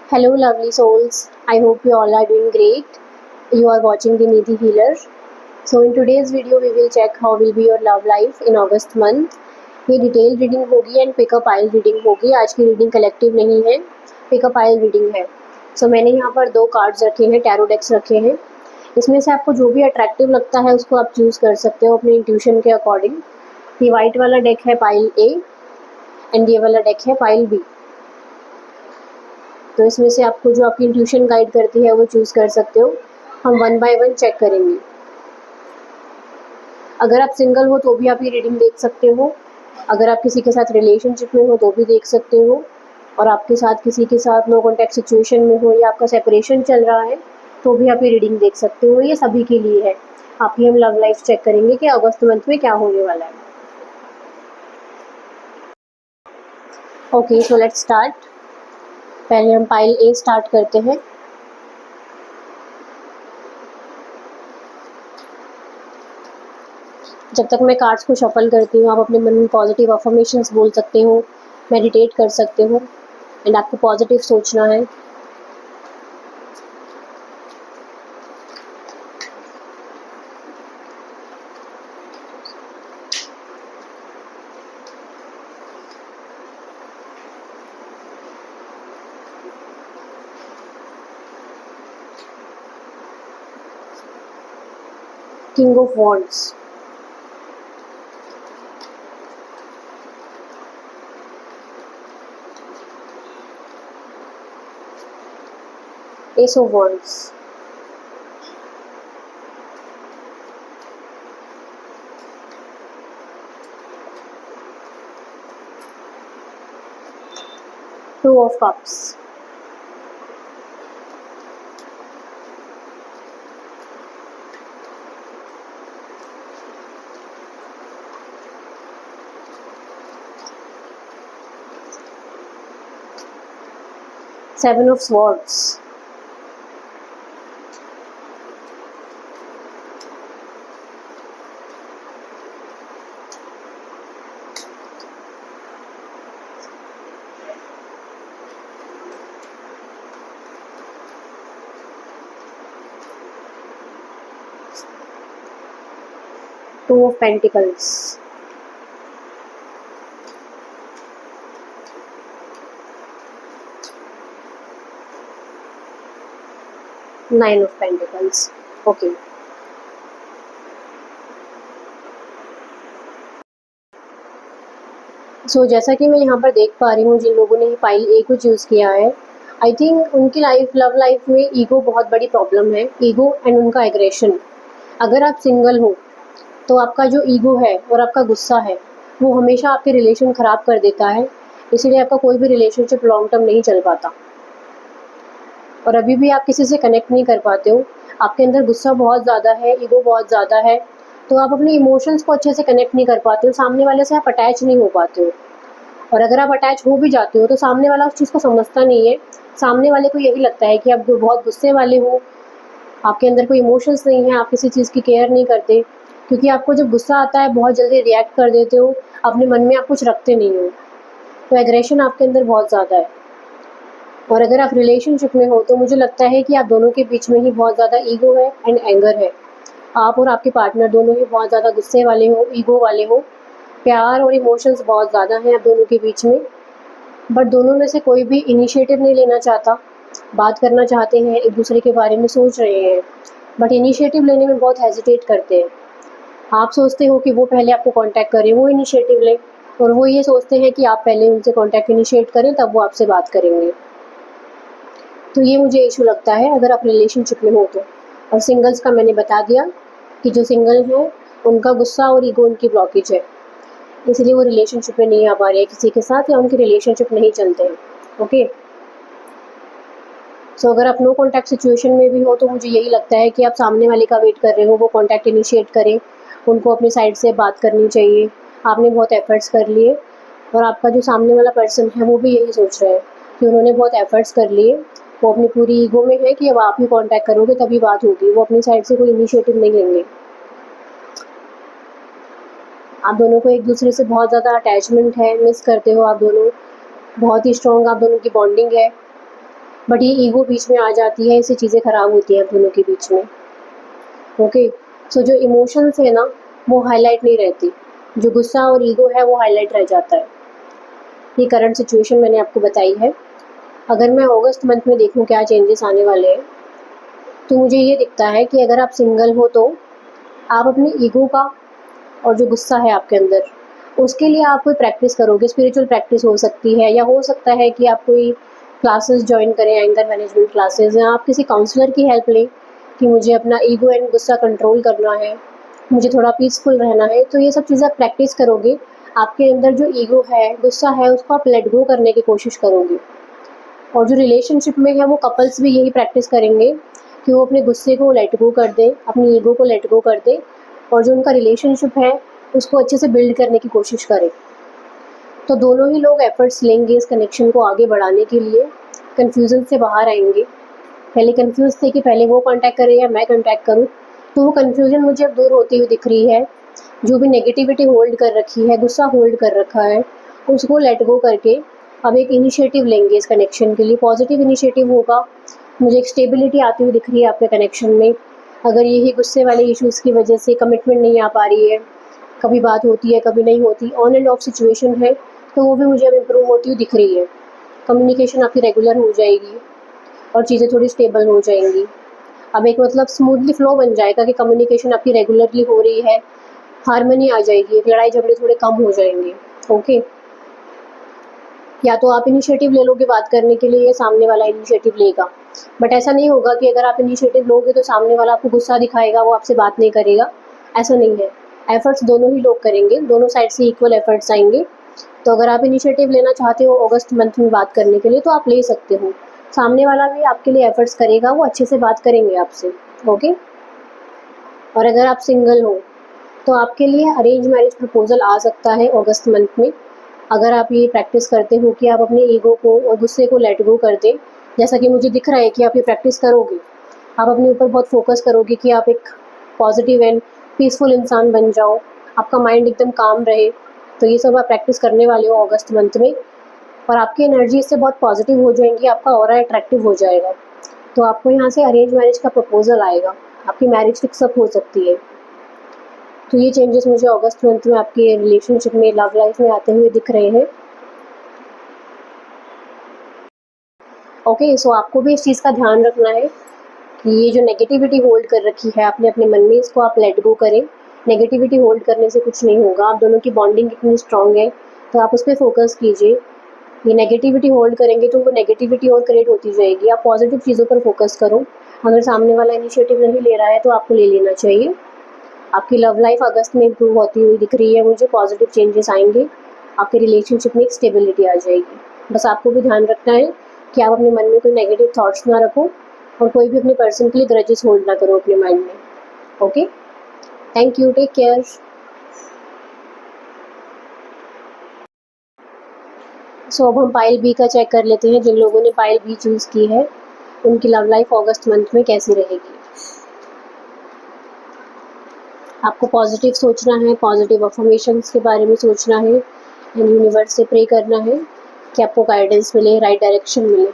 Hello, lovely souls. I hope you all are doing great. You are watching the Nidhi Healer. So, in today's video, we will check how will be your love life in August month. ये detail reading होगी and pickup oil reading होगी. आज की reading collective नहीं है, pickup आइल reading है. सो मैंने यहाँ पर 2 कार्ड्स रखे हैं, टैरो डेक्स रखे हैं. इसमें से आपको जो भी अट्रैक्टिव लगता है उसको आप चूज़ कर सकते हो अपने इंट्यूशन के अकॉर्डिंग. ये वाइट वाला डेक है पाइल ए एंड ये वाला डेक है पाइल बी. तो इसमें से आपको जो आपकी इंट्यूशन गाइड करती है वो चूज़ कर सकते हो. हम 1 बाय 1 चेक करेंगे. अगर आप सिंगल हो तो भी आप ये रीडिंग देख सकते हो. अगर आप किसी के साथ रिलेशनशिप में हो तो भी देख सकते हो. और आपके साथ किसी के साथ नो कॉन्टैक्ट सिचुएशन में हो या आपका सेपरेशन चल रहा है तो भी आप ये रीडिंग देख सकते हो. ये सभी के लिए है. आपकी हम लव लाइफ चेक करेंगे कि अगस्त मंथ में क्या होने वाला है. Okay, so let's start. पहले हम पाइल ए स्टार्ट करते हैं. जब तक मैं कार्ड्स को शफल करती हूँ आप अपने मन में पॉजिटिव अफर्मेशंस बोल सकते हो, मेडिटेट कर सकते हो एंड आपको पॉजिटिव सोचना है. King of wands, ace of wands, two of cups, seven of swords, two of pentacles, nine of pentacles. Okay, so जैसा कि मैं यहाँ पर देख पा रही हूँ जिन लोगों ने पाइल ए को चूज़ किया है, आई थिंक उनकी लव लाइफ में ईगो बहुत बड़ी प्रॉब्लम है. ईगो एंड उनका एग्रेशन. अगर आप सिंगल हो तो आपका जो ईगो है और आपका गुस्सा है वो हमेशा आपके रिलेशन ख़राब कर देता है. इसीलिए आपका कोई भी रिलेशनशिप लॉन्ग टर्म नहीं चल पाता और अभी भी आप किसी से कनेक्ट नहीं कर पाते हो. आपके अंदर गुस्सा बहुत ज़्यादा है, ईगो बहुत ज़्यादा है, तो आप अपने इमोशंस को अच्छे से कनेक्ट नहीं कर पाते हो. सामने वाले से आप अटैच नहीं हो पाते हो. और अगर आप अटैच हो भी जाते हो तो सामने वाला उस चीज़ को समझता नहीं है. सामने वाले को यही लगता है कि आप बहुत गुस्से वाले हो, आपके अंदर कोई इमोशंस नहीं है, आप किसी चीज़ की केयर नहीं करते. क्योंकि आपको जब गुस्सा आता है बहुत जल्दी रिएक्ट कर देते हो, अपने मन में आप कुछ रखते नहीं हो. तो एग्रेशन आपके अंदर बहुत ज़्यादा है. और अगर आप रिलेशनशिप में हो तो मुझे लगता है कि आप दोनों के बीच में ही बहुत ज़्यादा ईगो है एंड एंगर है. आप और आपके पार्टनर दोनों ही बहुत ज़्यादा गुस्से वाले हो, ईगो वाले हो. प्यार और इमोशंस बहुत ज़्यादा हैं आप दोनों के बीच में, बट दोनों में से कोई भी इनिशिएटिव नहीं लेना चाहता. बात करना चाहते हैं, एक दूसरे के बारे में सोच रहे हैं, बट इनिशिएटिव लेने में बहुत हेजिटेट करते हैं. आप सोचते हो कि वो पहले आपको कांटेक्ट करें, वो इनिशिएटिव लें, और वो ये सोचते हैं कि आप पहले उनसे कांटेक्ट इनिशिएट करें तब वो आपसे बात करेंगे. तो ये मुझे इशू लगता है अगर आप रिलेशनशिप में हो तो. और सिंगल्स का मैंने बता दिया कि जो सिंगल हैं उनका गुस्सा और ईगो उनकी ब्लॉकेज है, इसलिए वो रिलेशनशिप में नहीं आ पा रहे हैं किसी के साथ, या उनके रिलेशनशिप नहीं चलते हैं. ओके, सो अगर आप नो कॉन्टैक्ट सिचुएशन में भी हो तो मुझे यही लगता है कि आप सामने वाले का वेट कर रहे हो, वो कॉन्टैक्ट इनिशिएट करें. उनको अपनी साइड से बात करनी चाहिए. आपने बहुत एफर्ट्स कर लिए और आपका जो सामने वाला पर्सन है वो भी यही सोच रहा है कि उन्होंने बहुत एफर्ट्स कर लिए. वो अपनी पूरी ईगो में है कि अब आप ही कॉन्टैक्ट करोगे तभी बात होगी. वो अपनी साइड से कोई इनिशिएटिव नहीं लेंगे. आप दोनों को एक दूसरे से बहुत ज़्यादा अटैचमेंट है, मिस करते हो आप दोनों. बहुत ही स्ट्रॉन्ग आप दोनों की बॉन्डिंग है. बट ये ईगो बीच में आ जाती है, इससे चीज़ें ख़राब होती हैं दोनों के बीच में। ओके, सो जो इमोशंस है ना वो हाईलाइट नहीं रहती, जो गुस्सा और ईगो है वो हाईलाइट रह जाता है। ये करंट सिचुएशन मैंने आपको बताई है। अगर मैं अगस्त मंथ में देखूँ क्या चेंजेस आने वाले हैं, तो मुझे ये दिखता है कि अगर आप सिंगल हो तो आप अपने ईगो का और जो गुस्सा है आपके अंदर, उसके लिए आप कोई प्रैक्टिस करोगे, स्पिरिचुअल प्रैक्टिस हो सकती है, या हो सकता है कि आप कोई क्लासेस जॉइन करें, एंगर मैनेजमेंट क्लासेस, या आप किसी काउंसलर की हेल्प लें कि मुझे अपना ईगो एंड गुस्सा कंट्रोल करना है, मुझे थोड़ा पीसफुल रहना है। तो ये सब चीज़ें आप प्रैक्टिस करोगे, आपके अंदर जो ईगो है, गुस्सा है, उसको आप लेट गो करने की कोशिश करोगे। और जो रिलेशनशिप में है वो कपल्स भी यही प्रैक्टिस करेंगे कि वो अपने गुस्से को लेट गो कर दें, अपनी ईगो को लेट गो कर दें, और जो उनका रिलेशनशिप है उसको अच्छे से बिल्ड करने की कोशिश करें। तो दोनों ही लोग एफर्ट्स लेंगे इस कनेक्शन को आगे बढ़ाने के लिए, कन्फ्यूज़न से बाहर आएंगे। पहले कन्फ्यूज़ थे कि पहले वो कॉन्टैक्ट करे या मैं कॉन्टैक्ट करूँ, तो वो कन्फ्यूज़न मुझे अब दूर होती हुई दिख रही है। जो भी नेगेटिविटी होल्ड कर रखी है, गुस्सा होल्ड कर रखा है, उसको लेट गो करके अब एक इनिशिएटिव लेंगे इस कनेक्शन के लिए, पॉजिटिव इनिशिएटिव होगा। मुझे एक स्टेबिलिटी आती हुई दिख रही है आपके कनेक्शन में। अगर यही गुस्से वाले इश्यूज़ की वजह से कमिटमेंट नहीं आ पा रही है, कभी बात होती है, कभी नहीं होती, ऑन एंड ऑफ सिचुएशन है, तो वो भी मुझे अब इम्प्रूव होती हुई दिख रही है। कम्युनिकेशन आपकी रेगुलर हो जाएगी और चीज़ें थोड़ी स्टेबल हो जाएंगी। अब एक मतलब स्मूथली फ्लो बन जाएगा कि कम्युनिकेशन आपकी रेगुलरली हो रही है, हार्मनी आ जाएगी, लड़ाई झगड़े थोड़े कम हो जाएंगे। ओके, या तो आप इनिशिएटिव ले लोगे बात करने के लिए, या सामने वाला इनिशिएटिव लेगा। बट ऐसा नहीं होगा कि अगर आप इनिशिएटिव लोगे तो सामने वाला आपको गुस्सा दिखाएगा, वो आपसे बात नहीं करेगा, ऐसा नहीं है। एफर्ट्स दोनों ही लोग करेंगे, दोनों साइड से इक्वल एफर्ट्स आएंगे। तो अगर आप इनिशिएटिव लेना चाहते हो अगस्त मंथ में बात करने के लिए तो आप ले सकते हो, सामने वाला भी आपके लिए एफर्ट्स करेगा, वो अच्छे से बात करेंगे आपसे। ओके, और अगर आप सिंगल हो तो आपके लिए अरेंज मैरिज प्रपोजल आ सकता है अगस्त मंथ में। अगर आप ये प्रैक्टिस करते हो कि आप अपने ईगो को और गुस्से को लेट गो कर दें, जैसा कि मुझे दिख रहा है कि आप ये प्रैक्टिस करोगे, आप अपने ऊपर बहुत फोकस करोगे कि आप एक पॉजिटिव एंड पीसफुल इंसान बन जाओ, आपका माइंड एकदम काम रहे। तो ये सब आप प्रैक्टिस करने वाले हो अगस्त मंथ में, और आपकी एनर्जी इससे बहुत पॉजिटिव हो जाएंगी, आपका ऑरा अट्रैक्टिव हो जाएगा। तो आपको यहाँ से अरेंज मैरिज का प्रपोजल आएगा, आपकी मैरिज फिक्सअप हो सकती है। तो ये चेंजेस मुझे अगस्त मंथ में आपके रिलेशनशिप में, लव लाइफ में आते हुए दिख रहे हैं। ओके, सो आपको भी इस चीज़ का ध्यान रखना है कि ये जो नेगेटिविटी होल्ड कर रखी है आपने अपने मन में, इसको आप लेट गो करें। नेगेटिविटी होल्ड करने से कुछ नहीं होगा, आप दोनों की बॉन्डिंग इतनी स्ट्रांग है, तो आप उस पर फोकस कीजिए। ये नेगेटिविटी होल्ड करेंगे तो वो नेगेटिविटी और क्रिएट होती जाएगी। आप पॉजिटिव चीज़ों पर फोकस करो। अगर सामने वाला इनिशिएटिव नहीं ले रहा है तो आपको ले लेना चाहिए। आपकी लव लाइफ अगस्त में इम्प्रूव होती हुई दिख रही है मुझे, पॉजिटिव चेंजेस आएंगे, आपके रिलेशनशिप में एक स्टेबिलिटी आ जाएगी। बस आपको भी ध्यान रखना है कि आप अपने मन में कोई नेगेटिव थॉट्स ना रखो, और कोई भी अपने पर्सन के लिए ग्रजेस होल्ड ना करो अपने माइंड में। Okay, thank you, take care. So अब हम पाइल बी का चेक कर लेते हैं। जिन लोगों ने पाइल बी चूज़ की है उनकी लव लाइफ अगस्त मंथ में कैसी रहेगी। आपको पॉजिटिव सोचना है, पॉजिटिव अफर्मेशंस के बारे में सोचना है, एंड यूनिवर्स से प्रे करना है कि आपको गाइडेंस मिले, राइट डायरेक्शन मिले।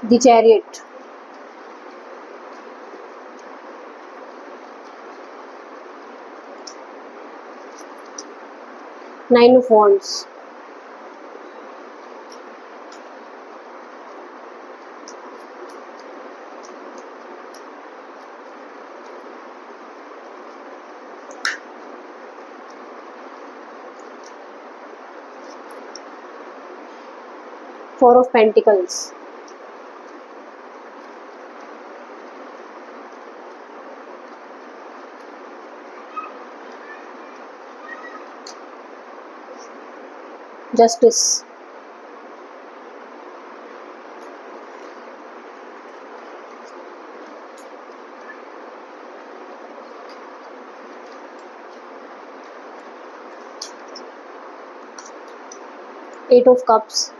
The chariot, nine of wands, 4 of pentacles, justice, 8 of Cups,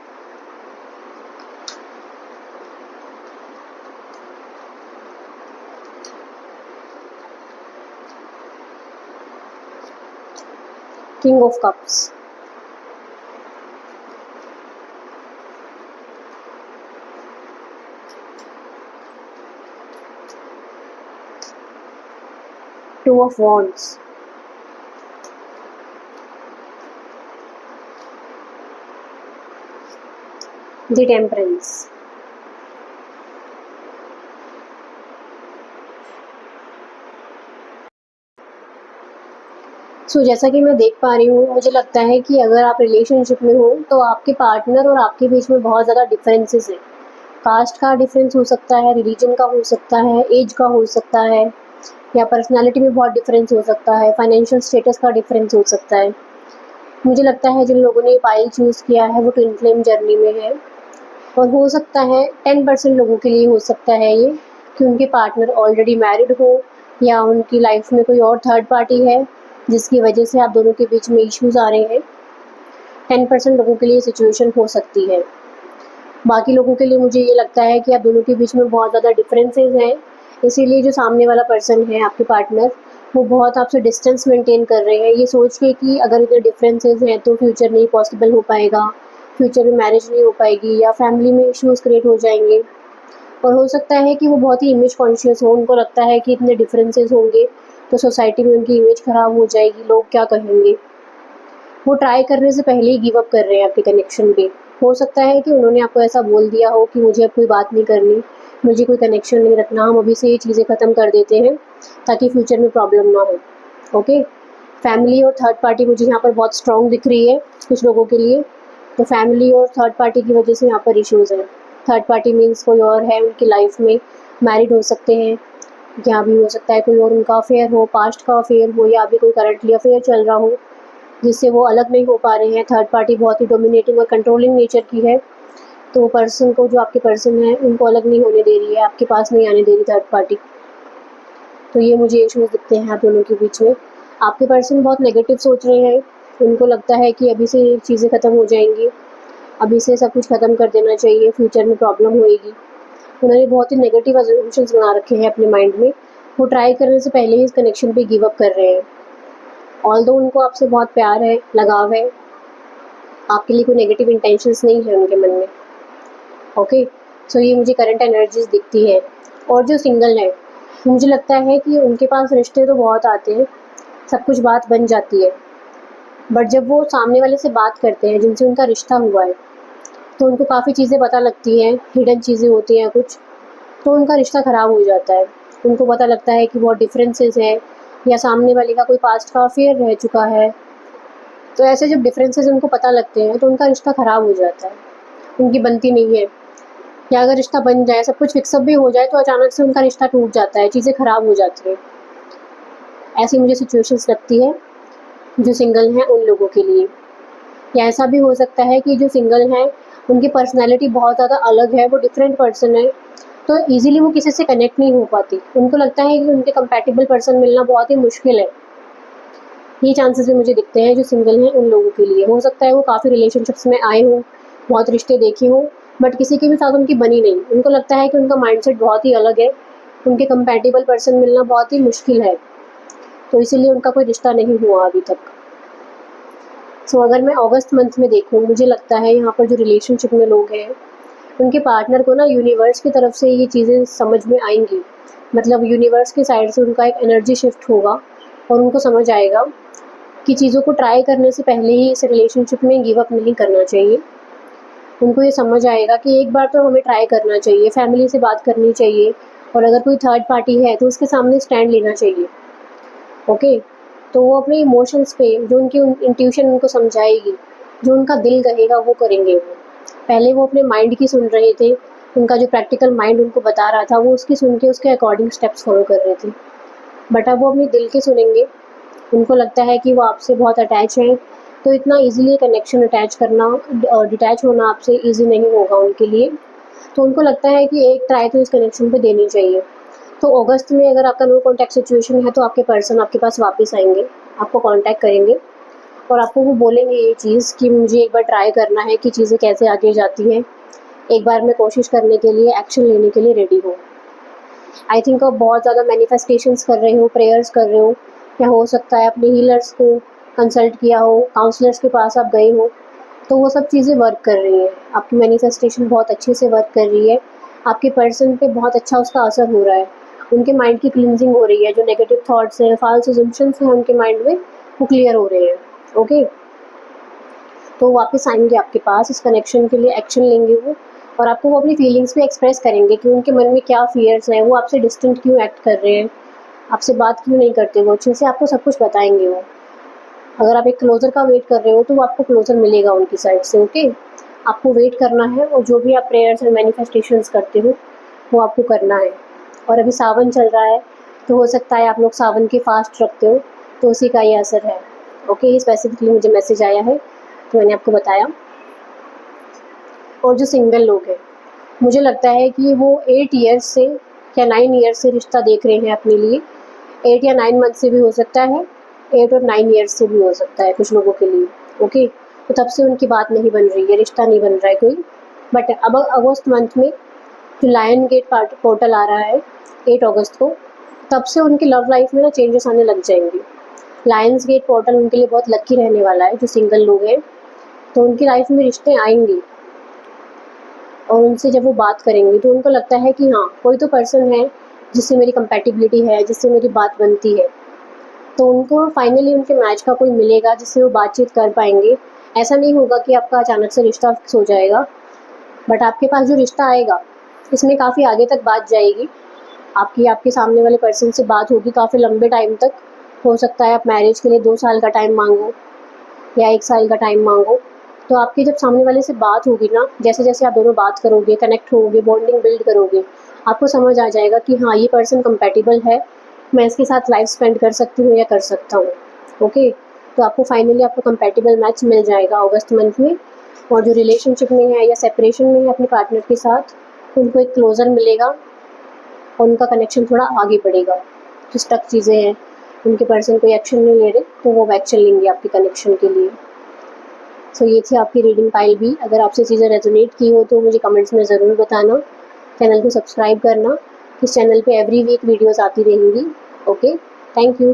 King of Cups, Two of Wands, The Temperance. जैसा कि मैं देख पा रही हूँ, मुझे लगता है कि अगर आप रिलेशनशिप में हो तो आपके पार्टनर और आपके बीच में बहुत ज़्यादा डिफरेंसेस है। कास्ट का डिफरेंस हो सकता है, रिलीजन का हो सकता है, एज का हो सकता है, या पर्सनैलिटी में बहुत डिफरेंस हो सकता है, फाइनेंशियल स्टेटस का डिफरेंस हो सकता है। मुझे लगता है जिन लोगों ने पाइल चूज़ किया है वो ट्विन फ्लेम जर्नी में है, और हो सकता है 10% लोगों के लिए हो सकता है ये कि उनके पार्टनर ऑलरेडी मैरिड हो, या उनकी लाइफ में कोई और थर्ड पार्टी है जिसकी वजह से आप दोनों के बीच में इश्यूज आ रहे हैं। 10% लोगों के लिए सिचुएशन हो सकती है। बाकी लोगों के लिए मुझे ये लगता है कि आप दोनों के बीच में बहुत ज़्यादा डिफरेंसेस हैं, इसीलिए जो सामने वाला पर्सन है आपके पार्टनर, वो बहुत आपसे डिस्टेंस मेंटेन कर रहे हैं, ये सोच के कि अगर इतने डिफरेंसेस हैं तो फ्यूचर नहीं पॉसिबल हो पाएगा, फ्यूचर में मैरिज नहीं हो पाएगी, या फैमिली में इश्यूज़ क्रिएट हो जाएंगे। और हो सकता है कि वो बहुत ही इमेज कॉन्शियस हो, उनको लगता है कि इतने डिफरेंसेस होंगे तो सोसाइटी में उनकी इमेज ख़राब हो जाएगी, लोग क्या कहेंगे। वो ट्राई करने से पहले ही गिव अप कर रहे हैं आपके कनेक्शन पे। हो सकता है कि उन्होंने आपको ऐसा बोल दिया हो कि मुझे अब कोई बात नहीं करनी, मुझे कोई कनेक्शन नहीं रखना, हम अभी से ये चीज़ें ख़त्म कर देते हैं ताकि फ्यूचर में प्रॉब्लम ना हो। ओके, फैमिली और थर्ड पार्टी मुझे यहाँ पर बहुत स्ट्रॉन्ग दिख रही है कुछ लोगों के लिए। तो फैमिली और थर्ड पार्टी की वजह से यहाँ पर इश्यूज़ हैं। थर्ड पार्टी मीन्स कोई और है उनकी लाइफ में, मैरिड हो सकते हैं, या भी हो सकता है कोई और उनका अफेयर हो, पास्ट का अफेयर हो, या अभी कोई करंटली अफेयर चल रहा हो जिससे वो अलग नहीं हो पा रहे हैं। थर्ड पार्टी बहुत ही डोमिनेटिंग और कंट्रोलिंग नेचर की है, तो पर्सन को, जो आपके पर्सन है, उनको अलग नहीं होने दे रही है, आपके पास नहीं आने दे रही थर्ड पार्टी। तो ये मुझे इश्यूज़ दिखते हैं आप दोनों के बीच में। आपके पर्सन बहुत नेगेटिव सोच रहे हैं, उनको लगता है कि अभी से चीज़ें ख़त्म हो जाएंगी, अभी से सब कुछ ख़त्म कर देना चाहिए, फ्यूचर में प्रॉब्लम होएगी। उन्होंने बहुत ही नेगेटिव अजम्पशंस बना रखे हैं अपने माइंड में। वो ट्राई करने से पहले ही इस कनेक्शन पे गिव अप कर रहे हैं। ऑल्दो उनको आपसे बहुत प्यार है, लगाव है, आपके लिए कोई नेगेटिव इंटेंशंस नहीं है उनके मन में। ओके, सो ये मुझे करंट एनर्जीज दिखती है। और जो सिंगल है, मुझे लगता है कि उनके पास रिश्ते तो बहुत आते हैं, सब कुछ बात बन जाती है, बट जब वो सामने वाले से बात करते हैं जिनसे उनका रिश्ता हुआ है, तो उनको काफ़ी चीज़ें पता लगती हैं, हिडन चीज़ें होती हैं कुछ, तो उनका रिश्ता ख़राब हो जाता है। उनको पता लगता है कि बहुत डिफरेंसेस हैं, या सामने वाले का कोई पास्ट का अफेयर रह चुका है। तो ऐसे जब डिफरेंसेस उनको पता लगते हैं तो उनका रिश्ता ख़राब हो जाता है, उनकी बनती नहीं है। या अगर रिश्ता बन जाए, सब कुछ फिक्सअप भी हो जाए, तो अचानक से उनका रिश्ता टूट जाता है, चीज़ें ख़राब हो जाती हैं। ऐसी मुझे सिचुएशंस लगती है जो सिंगल हैं उन लोगों के लिए। या ऐसा भी हो सकता है कि जो सिंगल हैं उनकी पर्सनैलिटी बहुत ज़्यादा अलग है, वो डिफरेंट पर्सन है, तो ईज़िली वो किसी से कनेक्ट नहीं हो पाती। उनको लगता है कि उनके कंपैटिबल पर्सन मिलना बहुत ही मुश्किल है। ये चांसेस भी मुझे दिखते हैं जो सिंगल हैं उन लोगों के लिए। हो सकता है वो काफ़ी रिलेशनशिप्स में आए हों, बहुत रिश्ते देखे हों, बट किसी के भी साथ उनकी बनी नहीं। उनको लगता है कि उनका माइंडसेट बहुत ही अलग है, उनके कंपैटिबल पर्सन मिलना बहुत ही मुश्किल है, तो इसीलिए उनका कोई रिश्ता नहीं हुआ अभी तक। सो अगर मैं अगस्त मंथ में देखूँ, मुझे लगता है यहाँ पर जो रिलेशनशिप में लोग हैं, उनके पार्टनर को ना यूनिवर्स की तरफ से ये चीज़ें समझ में आएंगी। मतलब यूनिवर्स के साइड से उनका एक एनर्जी शिफ्ट होगा, और उनको समझ आएगा कि चीज़ों को ट्राई करने से पहले ही इस रिलेशनशिप में गिव अप नहीं करना चाहिए। उनको ये समझ आएगा कि एक बार तो हमें ट्राई करना चाहिए, फैमिली से बात करनी चाहिए, और अगर कोई थर्ड पार्टी है तो उसके सामने स्टैंड लेना चाहिए। ओके, तो वो अपने इमोशंस पे, जो उनकी इंट्यूशन उनको समझाएगी, जो उनका दिल कहेगा वो करेंगे वो। पहले वो अपने माइंड की सुन रहे थे, उनका जो प्रैक्टिकल माइंड उनको बता रहा था वो उसकी सुन के उसके अकॉर्डिंग स्टेप्स फॉलो कर रहे थे, बट अब वो अपने दिल की सुनेंगे। उनको लगता है कि वो आपसे बहुत अटैच हैं, तो इतना ईज़िली कनेक्शन अटैच करना, डिटैच होना आपसे ईज़ी नहीं होगा उनके लिए। तो उनको लगता है कि एक ट्राई तो इस कनेक्शन पे देनी चाहिए। तो अगस्त में अगर आपका नो कॉन्टैक्ट सिचुएशन है तो आपके पर्सन आपके पास वापस आएंगे, आपको कॉन्टैक्ट करेंगे, और आपको वो बोलेंगे ये चीज़ कि मुझे एक बार ट्राई करना है कि चीज़ें कैसे आगे जाती हैं, एक बार मैं कोशिश करने के लिए, एक्शन लेने के लिए रेडी हूँ। आई थिंक आप बहुत ज़्यादा मैनिफेस्टेशंस कर रहे हो, प्रेयर्स कर रहे हो, या हो सकता है अपने हीलर्स को कंसल्ट किया हो, काउंसलर्स के पास आप गए हो, तो वो सब चीज़ें वर्क कर रही हैं। आपकी मैनिफेस्टेशन बहुत अच्छे से वर्क कर रही है, आपके पर्सन पे बहुत अच्छा उसका असर हो रहा है, उनके माइंड की क्लिनजिंग हो रही है, जो नेगेटिव थॉट्स हैं, फाल्स अजम्पशंस हैं उनके माइंड में, वो क्लियर हो रहे हैं। ओके, तो वापस आएंगे आपके पास इस कनेक्शन के लिए, एक्शन लेंगे वो, और आपको वो अपनी फीलिंग्स भी एक्सप्रेस करेंगे कि उनके मन में क्या फियर्स हैं, वो आपसे डिस्टेंट क्यों एक्ट कर रहे हैं, आपसे बात क्यों नहीं करते, वो अच्छे से आपको सब कुछ बताएंगे वो। अगर आप एक क्लोज़र का वेट कर रहे हो तो वो आपको क्लोज़र मिलेगा उनकी साइड से। ओके, आपको वेट करना है, और जो भी आप प्रेयर्स और मैनिफेस्टेशंस करते हो वो आपको करना है। और अभी सावन चल रहा है, तो हो सकता है आप लोग सावन के फास्ट रखते हो, तो उसी का ये असर है। ओके, ये स्पेसिफिकली मुझे मैसेज आया है तो मैंने आपको बताया। और जो सिंगल लोग हैं, मुझे लगता है कि वो 8 ईयर्स से या 9 ईयर्स से रिश्ता देख रहे हैं अपने लिए। 8 या 9 मंथ से भी हो सकता है, 8 और 9 ईयर्स से भी हो सकता है कुछ लोगों के लिए। ओके, तो तब से उनकी बात नहीं बन रही है, रिश्ता नहीं बन रहा है कोई। बट अब अगस्त मंथ में जो लायन गेट पोर्टल आ रहा है 8 अगस्त को, तब से उनकी लव लाइफ में ना चेंजेस आने लग जाएंगे। लायंस गेट पोर्टल उनके लिए बहुत लकी रहने वाला है, जो सिंगल लोग हैं, तो उनकी लाइफ में रिश्ते आएंगे। और उनसे जब वो बात करेंगे तो उनको लगता है कि हाँ, कोई तो पर्सन है जिससे मेरी कंपैटिबिलिटी है, जिससे मेरी बात बनती है। तो उनको फाइनली उनके मैच का कोई मिलेगा जिससे वो बातचीत कर पाएंगे। ऐसा नहीं होगा कि आपका अचानक से रिश्ता फिक्स हो जाएगा, बट आपके पास जो रिश्ता आएगा इसमें काफ़ी आगे तक बात जाएगी। आपकी आपके सामने वाले पर्सन से बात होगी काफ़ी लंबे टाइम तक। हो सकता है आप मैरिज के लिए 2 साल का टाइम मांगो या 1 साल का टाइम मांगो। तो आपकी जब सामने वाले से बात होगी ना, जैसे जैसे आप दोनों बात करोगे, कनेक्ट होगे, बॉन्डिंग बिल्ड करोगे, आपको समझ आ जाएगा कि हाँ, ये पर्सन कंपैटिबल है, मैं इसके साथ लाइफ स्पेंड कर सकती हूँ या कर सकता हूँ। ओके, तो आपको फाइनली आपको कंपैटिबल मैच मिल जाएगा अगस्त मंथ में। और जो रिलेशनशिप में है या सेपरेशन में है अपने पार्टनर के साथ, उनको एक क्लोजर मिलेगा और उनका कनेक्शन थोड़ा आगे बढ़ेगा। जो स्टक चीज़ें हैं, उनके पर्सन कोई एक्शन नहीं ले रहे, तो वो एक्शन लेंगे आपके कनेक्शन के लिए। सो ये थी आपकी रीडिंग पाइल भी। अगर आपसे चीज़ें रेजोनेट की हो तो मुझे कमेंट्स में ज़रूर बताना। चैनल को सब्सक्राइब करना, इस चैनल पे एवरी वीक वीडियोस आती रहेंगी। Okay, thank you.